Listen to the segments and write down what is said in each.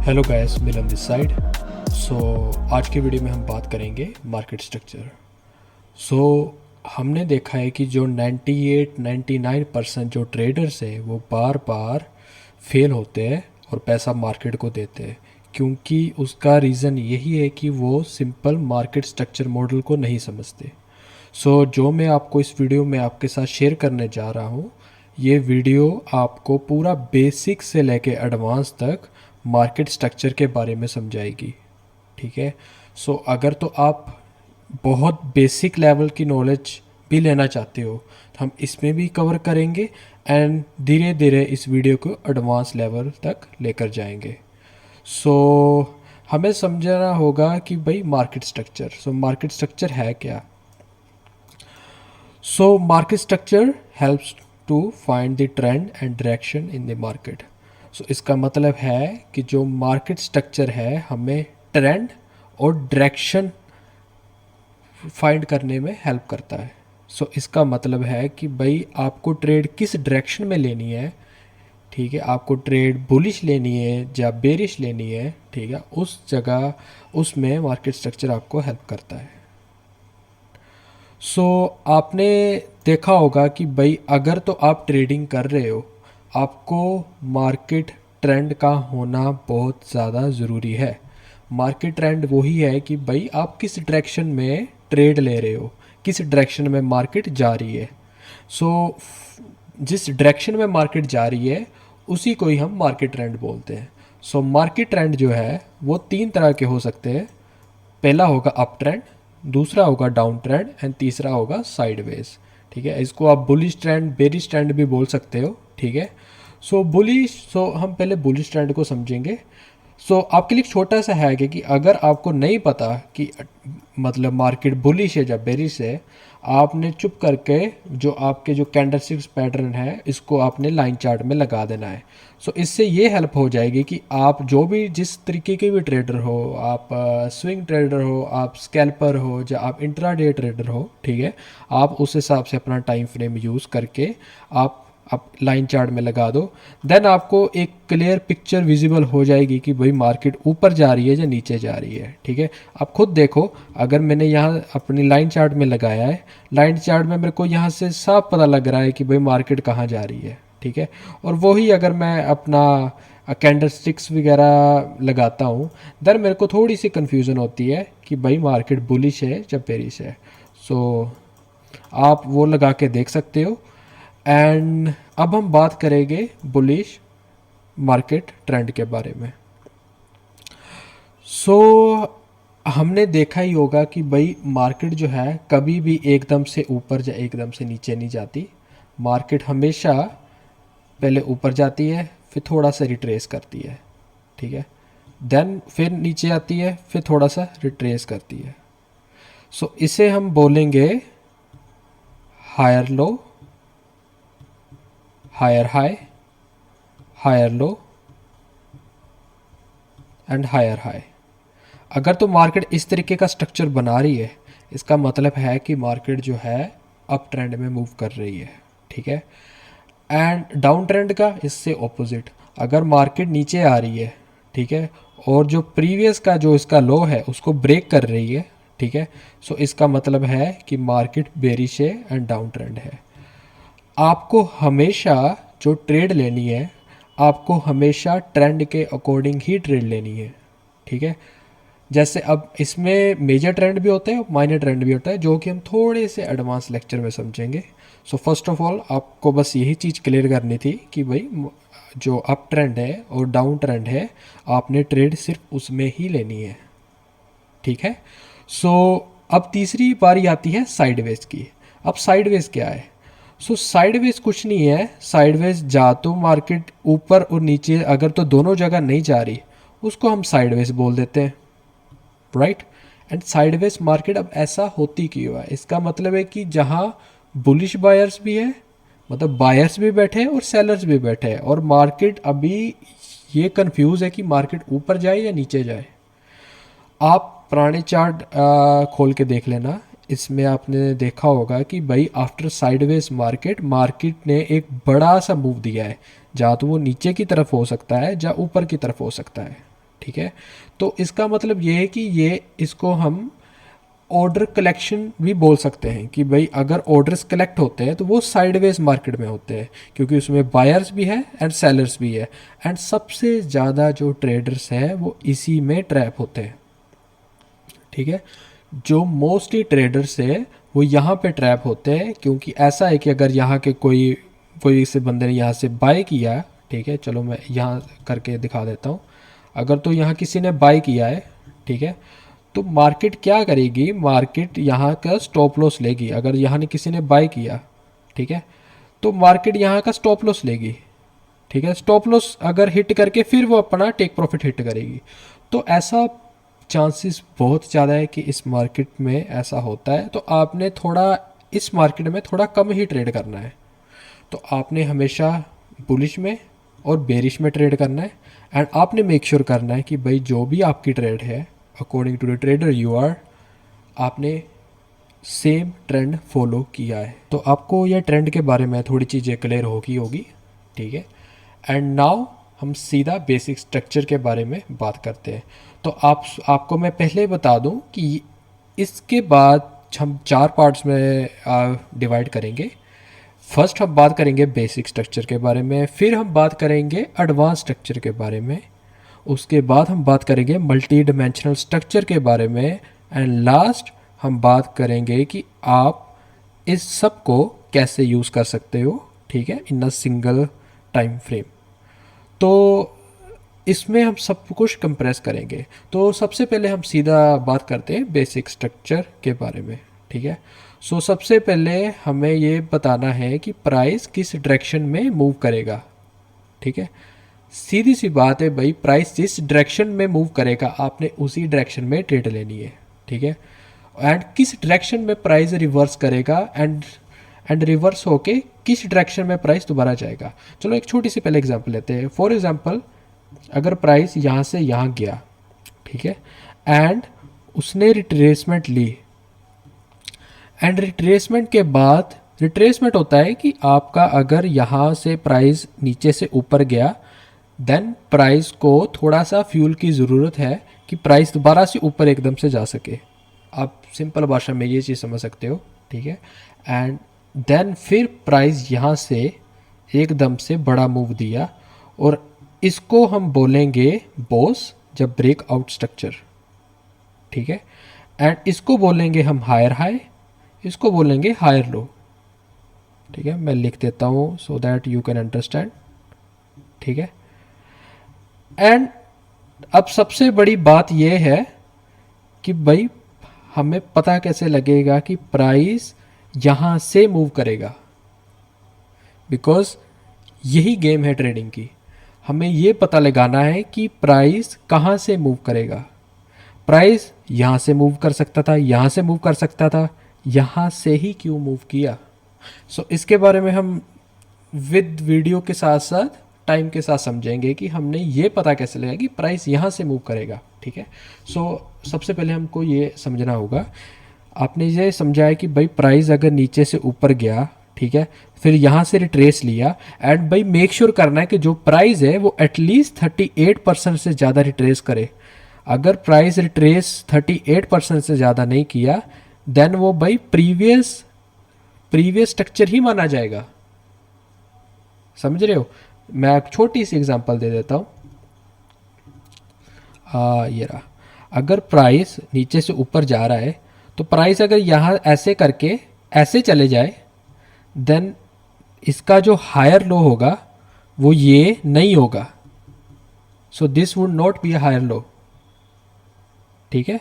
Hello guys, Milan this side. So आज की video में हम बात करेंगे मार्केट स्ट्रक्चर। सो हमने देखा है कि जो 98-99% जो ट्रेडर्स हैं वो बार बार फेल होते हैं और पैसा मार्केट को देते हैं, क्योंकि उसका रीज़न यही है कि वो सिंपल मार्केट स्ट्रक्चर मॉडल को नहीं समझते। जो मैं आपको इस वीडियो में आपके साथ शेयर करने जा रहा हूँ, ये वीडियो आपको पूरा बेसिक से लेके एडवांस तक मार्केट स्ट्रक्चर के बारे में समझाएगी। ठीक है। अगर तो आप बहुत बेसिक लेवल की नॉलेज भी लेना चाहते हो तो हम इसमें भी कवर करेंगे एंड धीरे धीरे इस वीडियो को एडवांस लेवल तक लेकर जाएंगे। हमें समझना होगा कि भाई मार्केट स्ट्रक्चर मार्केट स्ट्रक्चर है क्या। Market structure helps to find the trend and direction in the market. इसका मतलब है कि जो मार्केट स्ट्रक्चर है हमें ट्रेंड और डायरेक्शन फाइंड करने में हेल्प करता है। इसका मतलब है कि भाई आपको ट्रेड किस डायरेक्शन में लेनी है। ठीक है, आपको ट्रेड बुलिश लेनी है या बेरिश लेनी है। ठीक है, उस जगह उसमें मार्केट स्ट्रक्चर आपको हेल्प करता है। आपने देखा होगा कि भाई अगर तो आप ट्रेडिंग कर रहे हो, आपको मार्केट ट्रेंड का होना बहुत ज़्यादा ज़रूरी है। मार्केट ट्रेंड वही है कि भाई आप किस डायरेक्शन में ट्रेड ले रहे हो, किस डायरेक्शन में मार्केट जा रही है। जिस डायरेक्शन में मार्केट जा रही है उसी को ही हम मार्केट ट्रेंड बोलते हैं। मार्केट ट्रेंड जो है वो तीन तरह के हो सकते हैं। पहला होगा अप ट्रेंड, दूसरा होगा डाउन ट्रेंड एंड तीसरा होगा साइडवेज। ठीक है, इसको आप बुलिश ट्रेंड, बेरिश ट्रेंड भी बोल सकते हो। ठीक है, हम पहले बुलिश ट्रेंड को समझेंगे। आपके लिए एक छोटा सा है कि अगर आपको नहीं पता कि मतलब मार्केट बुलिश है या बेरिश है, आपने चुप करके जो आपके जो कैंडलस्टिक्स पैटर्न है इसको आपने लाइन चार्ट में लगा देना है। इससे ये हेल्प हो जाएगी कि आप जो भी जिस तरीके के भी ट्रेडर हो, आप स्विंग ट्रेडर हो, आप स्कैल्पर हो या आप इंट्राडे ट्रेडर हो, ठीक है, आप उस हिसाब से अपना टाइम फ्रेम यूज़ करके आप लाइन चार्ट में लगा दो। देन आपको एक क्लियर पिक्चर विजिबल हो जाएगी कि भाई मार्केट ऊपर जा रही है या नीचे जा रही है। ठीक है, आप खुद देखो, अगर मैंने यहाँ अपनी लाइन चार्ट में लगाया है, लाइन चार्ट में मेरे को यहाँ से साफ पता लग रहा है कि भाई मार्केट कहाँ जा रही है। ठीक है, और वही अगर मैं अपना कैंडल स्टिक्स वगैरह लगाता हूँ, देन मेरे को थोड़ी सी कन्फ्यूज़न होती है कि भाई मार्केट बुलिश है या बेरिश है। आप वो लगा के देख सकते हो। एंड अब हम बात करेंगे बुलिश मार्केट ट्रेंड के बारे में। हमने देखा ही होगा कि भाई मार्केट जो है कभी भी एकदम से ऊपर या एकदम से नीचे नहीं जाती। मार्केट हमेशा पहले ऊपर जाती है, फिर थोड़ा सा रिट्रेस करती है। ठीक है, देन फिर नीचे आती है, फिर थोड़ा सा रिट्रेस करती है। इसे हम बोलेंगे higher low, higher high, higher low and higher high. अगर तो मार्केट इस तरीके का स्ट्रक्चर बना रही है, इसका मतलब है कि मार्केट जो है अप ट्रेंड में मूव कर रही है। ठीक है, एंड डाउन ट्रेंड का इससे ऑपोजिट, अगर मार्केट नीचे आ रही है, ठीक है, और जो प्रीवियस का जो इसका लो है उसको ब्रेक कर रही है, ठीक है, इसका मतलब है कि मार्केट बेरिश है एंड डाउन ट्रेंड है। आपको हमेशा जो ट्रेड लेनी है, आपको हमेशा ट्रेंड के अकॉर्डिंग ही ट्रेड लेनी है। ठीक है, जैसे अब इसमें मेजर ट्रेंड भी होते हैं और माइनर ट्रेंड भी होता है, जो कि हम थोड़े से एडवांस लेक्चर में समझेंगे। फर्स्ट ऑफ ऑल आपको बस यही चीज़ क्लियर करनी थी कि भाई जो अप ट्रेंड है और डाउन ट्रेंड है, आपने ट्रेड सिर्फ उसमें ही लेनी है। ठीक है, अब तीसरी बारी आती है साइडवेज की। अब साइडवेज क्या है? साइडवेज कुछ नहीं है। साइडवेज जा तो मार्केट ऊपर और नीचे, अगर तो दोनों जगह नहीं जा रही, उसको हम साइडवेज बोल देते हैं, राइट। एंड साइडवेज मार्केट अब ऐसा होती क्यों है? इसका मतलब है कि जहाँ बुलिश बायर्स भी है, मतलब बायर्स भी बैठे हैं और सेलर्स भी बैठे हैं, और मार्केट अभी ये कंफ्यूज है कि मार्केट ऊपर जाए या नीचे जाए। आप पुराने चार्ट खोल के देख लेना, इसमें आपने देखा होगा कि भाई आफ्टर साइडवेज मार्केट ने एक बड़ा सा मूव दिया है, जहाँ तो वो नीचे की तरफ हो सकता है या ऊपर की तरफ हो सकता है। ठीक है। तो इसका मतलब ये है कि ये इसको हम ऑर्डर कलेक्शन भी बोल सकते हैं कि भाई अगर ऑर्डर्स कलेक्ट होते हैं तो वो साइडवेज मार्केट में होते हैं, क्योंकि उसमें बायर्स भी है एंड सेलर्स भी है, एंड सबसे ज़्यादा जो ट्रेडर्स हैं वो इसी में ट्रैप होते हैं। ठीक है, जो मोस्टली ट्रेडर्स है वो यहाँ पे ट्रैप होते हैं, क्योंकि ऐसा है कि अगर यहाँ के कोई कोई से बंदे ने यहाँ से बाय किया, ठीक है, चलो मैं यहाँ करके दिखा देता हूँ। अगर तो यहाँ किसी ने बाय किया है, ठीक है, तो मार्केट क्या करेगी, मार्केट यहाँ का स्टॉप लॉस लेगी। अगर यहाँ ने किसी ने बाय किया, ठीक है, तो मार्केट यहाँ का स्टॉप लॉस लेगी। ठीक है, स्टॉप लॉस अगर हिट करके फिर वो अपना टेक प्रॉफिट हिट करेगी। तो ऐसा चांसेस बहुत ज़्यादा है कि इस मार्केट में ऐसा होता है। तो आपने थोड़ा इस मार्केट में थोड़ा कम ही ट्रेड करना है। तो आपने हमेशा बुलिश में और बेरिश में ट्रेड करना है, एंड आपने मेक श्योर करना है कि भाई जो भी आपकी ट्रेड है according to the trader you are, आपने सेम ट्रेंड फॉलो किया है। तो आपको यह ट्रेंड के बारे में थोड़ी चीज़ें क्लियर होगी। ठीक है, एंड नाउ हम सीधा बेसिक स्ट्रक्चर के बारे में बात करते हैं। तो आपको मैं पहले बता दूं कि इसके बाद हम 4 पार्ट्स में डिवाइड करेंगे। फर्स्ट हम बात करेंगे बेसिक स्ट्रक्चर के बारे में, फिर हम बात करेंगे एडवांस स्ट्रक्चर के बारे में, उसके बाद हम बात करेंगे मल्टी डिमेंशनल स्ट्रक्चर के बारे में, एंड लास्ट हम बात करेंगे कि आप इस सब को कैसे यूज़ कर सकते हो, ठीक है, इन अ सिंगल टाइम फ्रेम। तो इसमें हम सब कुछ कंप्रेस करेंगे। तो सबसे पहले हम सीधा बात करते हैं बेसिक स्ट्रक्चर के बारे में। ठीक है, सो सबसे पहले हमें ये बताना है कि प्राइस किस डायरेक्शन में मूव करेगा। ठीक है, सीधी सी बात है भाई, प्राइस जिस डायरेक्शन में मूव करेगा आपने उसी डायरेक्शन में ट्रेड लेनी है। ठीक है, एंड किस डायरेक्शन में प्राइस रिवर्स करेगा एंड रिवर्स होके किस डायरेक्शन में प्राइस दोबारा जाएगा। चलो एक छोटी सी पहले एग्जांपल लेते हैं। फॉर एग्जांपल, अगर प्राइस यहाँ से यहाँ गया, ठीक है, एंड उसने रिट्रेसमेंट ली, एंड रिट्रेसमेंट के बाद रिट्रेसमेंट होता है कि आपका अगर यहाँ से प्राइस नीचे से ऊपर गया, देन प्राइस को थोड़ा सा फ्यूल की ज़रूरत है कि प्राइस दोबारा से ऊपर एकदम से जा सके। आप सिंपल भाषा में ये चीज़ समझ सकते हो। ठीक है, एंड देन फिर प्राइस यहाँ से एकदम से बड़ा मूव दिया, और इसको हम बोलेंगे बॉस जब ब्रेकआउट स्ट्रक्चर। ठीक है, एंड इसको बोलेंगे हम हायर हाई, इसको बोलेंगे हायर लो। ठीक है, मैं लिख देता हूँ so that you can understand. ठीक है, एंड अब सबसे बड़ी बात यह है कि भाई हमें पता कैसे लगेगा कि प्राइस यहाँ से मूव करेगा, बिकॉज यही गेम है ट्रेडिंग की। हमें ये पता लगाना है कि प्राइस कहाँ से मूव करेगा। प्राइस यहाँ से मूव कर सकता था, यहाँ से मूव कर सकता था, यहाँ से ही क्यों मूव किया। सो इसके बारे में हम विद वीडियो के साथ साथ टाइम के साथ समझेंगे कि हमने ये पता कैसे लगा कि प्राइस यहाँ से मूव करेगा। ठीक है, सो सबसे पहले हमको ये समझना होगा। आपने ये समझा है कि भाई प्राइस अगर नीचे से ऊपर गया, ठीक है, फिर यहाँ से रिट्रेस लिया, एंड भाई मेक श्योर करना है कि जो प्राइस है वो एटलीस्ट 38% से ज़्यादा रिट्रेस करे। अगर प्राइस रिट्रेस 38% से ज़्यादा नहीं किया, देन वो भाई प्रीवियस स्ट्रक्चर ही माना जाएगा। समझ रहे हो? मैं एक छोटी सी एग्जांपल दे देता हूँ। ये रहा, अगर प्राइस नीचे से ऊपर जा रहा है, तो प्राइस अगर यहाँ ऐसे करके ऐसे चले जाए, देन इसका जो हायर लो होगा वो ये नहीं होगा। So this would not be a higher low. ठीक है,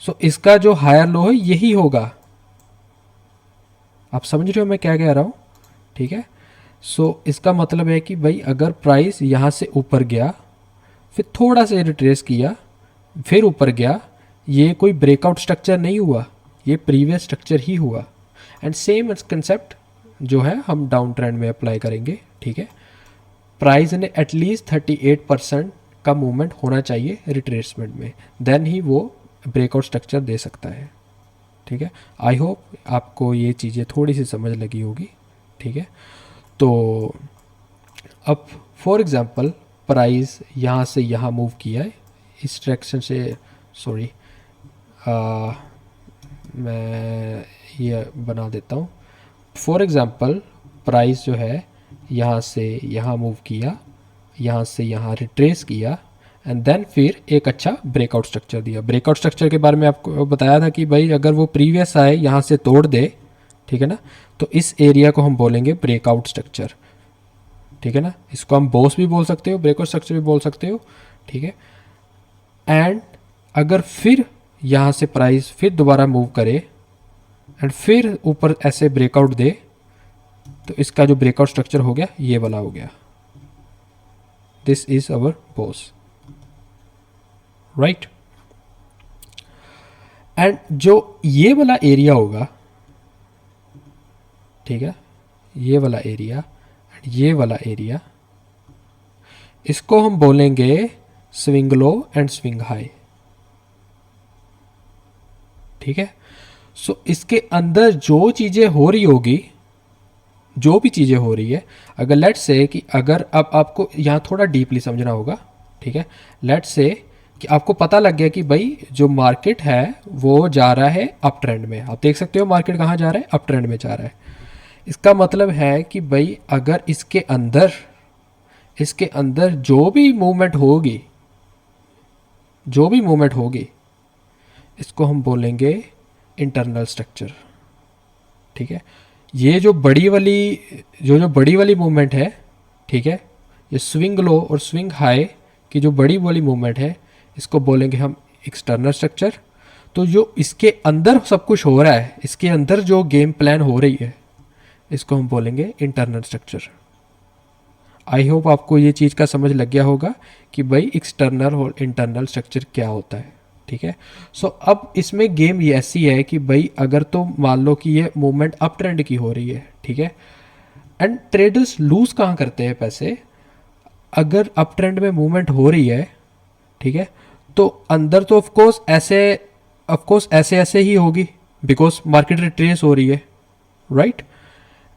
सो इसका जो हायर लो है यही होगा। आप समझ रहे हो मैं क्या कह रहा हूँ? ठीक है, सो इसका मतलब है कि भाई अगर प्राइस यहाँ से ऊपर गया, फिर थोड़ा सा रिट्रेस किया, फिर ऊपर गया, ये कोई ब्रेकआउट स्ट्रक्चर नहीं हुआ, ये प्रीवियस स्ट्रक्चर ही हुआ। एंड सेम कंसेप्ट जो है हम डाउन ट्रेंड में अप्लाई करेंगे। ठीक है, प्राइस ने एटलीस्ट 38% का मूवमेंट होना चाहिए रिट्रेसमेंट में, देन ही वो ब्रेकआउट स्ट्रक्चर दे सकता है। ठीक है, आई होप आपको ये चीज़ें थोड़ी सी समझ लगी होगी। ठीक है, तो अब फॉर एग्ज़ाम्पल प्राइस यहाँ से यहाँ मूव किया है, इस डायरेक्शन से, सॉरी, मैं ये बना देता हूँ। फॉर एग्ज़ाम्पल प्राइस जो है यहाँ से यहाँ मूव किया, यहाँ से यहाँ रिट्रेस किया, एंड देन फिर एक अच्छा ब्रेकआउट स्ट्रक्चर दिया। ब्रेकआउट स्ट्रक्चर के बारे में आपको बताया था कि भाई अगर वो प्रीवियस आए यहाँ से तोड़ दे, ठीक है ना, तो इस एरिया को हम बोलेंगे ब्रेकआउट स्ट्रक्चर, ठीक है ना। इसको हम बॉस भी बोल सकते हो, ब्रेकआउट स्ट्रक्चर भी बोल सकते हो, ठीक है। एंड अगर फिर यहाँ से प्राइस फिर दोबारा मूव करे एंड फिर ऊपर ऐसे ब्रेकआउट दे, तो इसका जो ब्रेकआउट स्ट्रक्चर हो गया ये वाला हो गया, this is our boss, right. And जो ये वाला एरिया होगा, ठीक है, ये वाला एरिया एंड ये वाला एरिया, इसको हम बोलेंगे swing low and swing high, ठीक है। सो इसके अंदर जो चीज़ें हो रही होगी, जो भी चीज़ें हो रही है, अगर लेट्स से कि अगर अब आपको यहाँ थोड़ा डीपली समझना होगा, ठीक है। लेट्स से कि आपको पता लग गया कि भाई जो मार्केट है वो जा रहा है अप ट्रेंड में। आप देख सकते हो मार्केट कहाँ जा रहा है, अप ट्रेंड में जा रहा है। इसका मतलब है कि भाई अगर इसके अंदर जो भी मूवमेंट होगी, जो भी मूवमेंट होगी, इसको हम बोलेंगे इंटरनल स्ट्रक्चर, ठीक है। ये जो बड़ी वाली मूवमेंट है, ठीक है, ये स्विंग लो और स्विंग हाई की जो बड़ी वाली मूवमेंट है, इसको बोलेंगे हम एक्सटर्नल स्ट्रक्चर। तो जो इसके अंदर सब कुछ हो रहा है, इसके अंदर जो गेम प्लान हो रही है, इसको हम बोलेंगे इंटरनल स्ट्रक्चर। आई होप आपको ये चीज़ का समझ लग गया होगा कि भाई एक्सटर्नल और इंटरनल स्ट्रक्चर क्या होता है, ठीक है। सो अब इसमें गेम ये ऐसी है कि भाई अगर तो मान लो कि ये मूवमेंट अप ट्रेंड की हो रही है, ठीक है, एंड ट्रेडर्स लूज कहाँ करते हैं पैसे, अगर अप ट्रेंड में मूवमेंट हो रही है, ठीक है, तो अंदर तो ऑफकोर्स ऐसे ऐसे ही होगी बिकॉज मार्केट रिट्रेस हो रही है, राइट।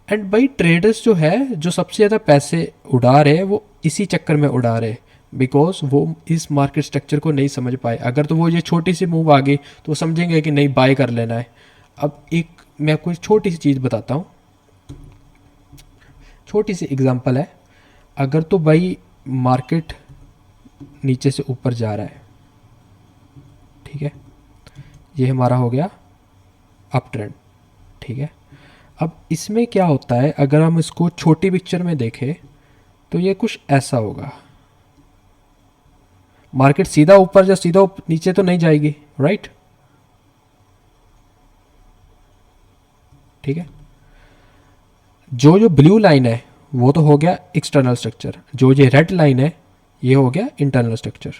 एंड भाई ट्रेडर्स जो है, जो सबसे ज़्यादा पैसे उड़ा रहे हैं, वो इसी चक्कर में उड़ा रहे हैं बिकॉज वो इस मार्केट स्ट्रक्चर को नहीं समझ पाए। अगर तो वो ये छोटी सी मूव आ गई तो वो समझेंगे कि नहीं बाय कर लेना है। अब एक मैं आपको एक छोटी सी चीज़ बताता हूँ, छोटी सी एग्जांपल है। अगर तो भाई मार्केट नीचे से ऊपर जा रहा है, ठीक है, ये हमारा हो गया अप ट्रेंड, ठीक है। अब इसमें क्या होता है, अगर हम इसको छोटी पिक्चर में देखें तो ये कुछ ऐसा होगा। मार्केट सीधा ऊपर या सीधा नीचे तो नहीं जाएगी, राइट, ठीक है। जो जो ब्लू लाइन है वो तो हो गया एक्सटर्नल स्ट्रक्चर, जो ये रेड लाइन है ये हो गया इंटरनल स्ट्रक्चर,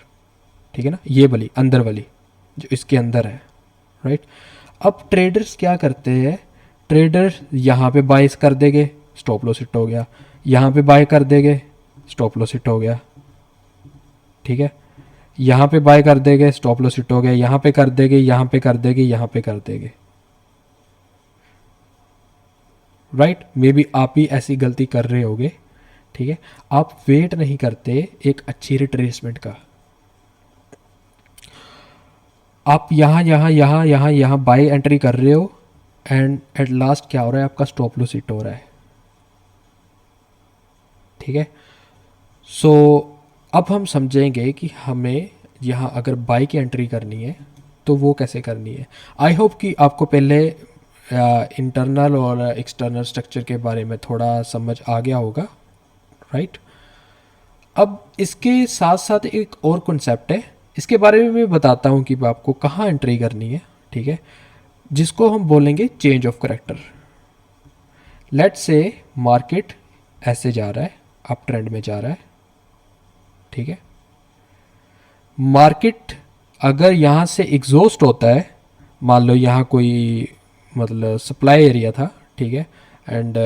ठीक है ना, ये वाली अंदर वाली जो इसके अंदर है, राइट। अब ट्रेडर्स क्या करते हैं, ट्रेडर्स यहाँ पे बाइस कर देंगे, स्टॉप लॉस हिट हो गया, यहाँ पे बाय कर देंगे, स्टॉप लॉस हिट हो गया, ठीक है, यहाँ पे बाय कर देंगे, स्टॉप लॉस हिट हो गया, यहाँ पे कर देंगे, यहाँ पे कर देंगे, यहाँ पे कर देंगे, राइट। मे बी आप भी ऐसी गलती कर रहे होगे, ठीक है। आप वेट नहीं करते एक अच्छी रिट्रेसमेंट का, आप यहाँ बाय एंट्री कर रहे हो एंड एट लास्ट क्या हो रहा है, आपका स्टॉप लॉस हिट हो रहा है, ठीक है। सो अब हम समझेंगे कि हमें यहाँ अगर बाय की एंट्री करनी है तो वो कैसे करनी है। आई होप कि आपको पहले इंटरनल और एक्सटर्नल स्ट्रक्चर के बारे में थोड़ा समझ आ गया होगा, राइट। अब इसके साथ साथ एक और कॉन्सेप्ट है, इसके बारे में मैं बताता हूँ कि आपको कहाँ एंट्री करनी है, ठीक है, जिसको हम बोलेंगे change of character. Let's say market ऐसे जा रहा है, अप ट्रेंड में जा रहा है, ठीक है। मार्केट अगर यहाँ से एग्जॉस्ट होता है, मान लो यहाँ कोई मतलब सप्लाई एरिया था, ठीक है, एंड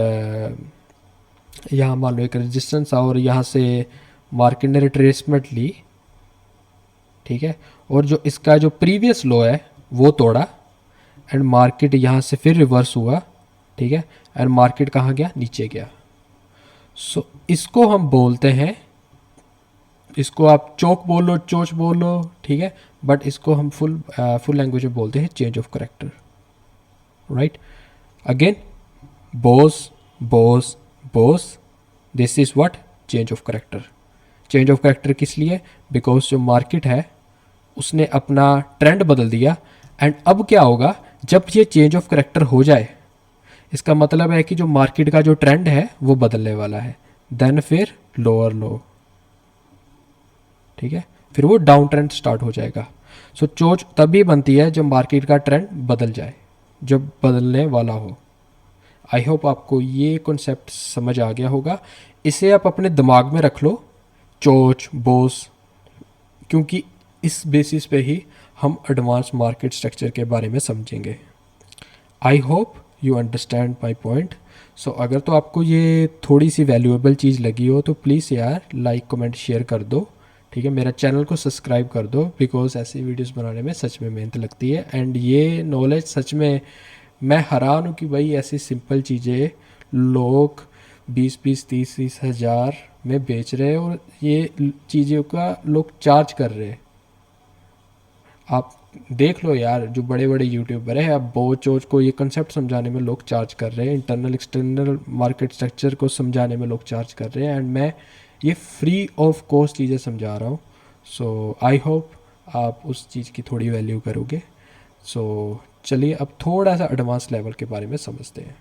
यहाँ मान लो एक रेजिस्टेंस और यहाँ से मार्केट ने रिट्रेसमेंट ली, ठीक है, और जो इसका जो प्रीवियस लो है वो तोड़ा एंड मार्केट यहाँ से फिर रिवर्स हुआ, ठीक है, एंड मार्केट कहाँ गया, नीचे गया। सो इसको हम बोलते हैं, इसको आप चोक बोल लो, चोच बोल लो, ठीक है, बट इसको हम फुल लैंग्वेज में बोलते हैं change of character, right. Again, Bose Bose Bose, this is what, change of character. Change of character किस लिए? बिकॉज जो मार्केट है उसने अपना ट्रेंड बदल दिया। एंड अब क्या होगा जब ये चेंज ऑफ करेक्टर हो जाए, इसका मतलब है कि जो मार्केट का जो ट्रेंड है वो बदलने वाला है, देन फिर लोअर लो, ठीक है, फिर वो डाउन ट्रेंड स्टार्ट हो जाएगा। सो चोच तभी बनती है जब मार्केट का ट्रेंड बदल जाए, जब बदलने वाला हो। आई होप आपको ये कॉन्सेप्ट समझ आ गया होगा। इसे आप अपने दिमाग में रख लो, चोच बोस, क्योंकि इस बेसिस पे ही हम एडवांस मार्केट स्ट्रक्चर के बारे में समझेंगे। I hope you understand my point. So अगर तो आपको ये थोड़ी सी वैल्यूएबल चीज़ लगी हो तो प्लीज़ यार लाइक कमेंट शेयर कर दो, ठीक है। मेरा चैनल को सब्सक्राइब कर दो, बिकॉज ऐसी वीडियोस बनाने में सच में मेहनत लगती है। एंड ये नॉलेज सच में मैं हैरान हूँ कि भाई ऐसी सिंपल चीज़ें लोग 20-20 30-30 हज़ार में बेच रहे हैं और ये चीज़ों का लोग चार्ज कर रहे हैं। आप देख लो यार, जो बड़े बड़े यूट्यूबर हैं, अब बोच वोच को ये कंसेप्ट समझाने में लोग चार्ज कर रहे हैं, इंटरनल एक्सटर्नल मार्केट स्ट्रक्चर को समझाने में लोग चार्ज कर रहे हैं, एंड मैं ये फ्री ऑफ कॉस्ट चीज़ें समझा रहा हूँ। सो आई होप आप उस चीज़ की थोड़ी वैल्यू करोगे। सो चलिए अब थोड़ा सा एडवांस लेवल के बारे में समझते हैं।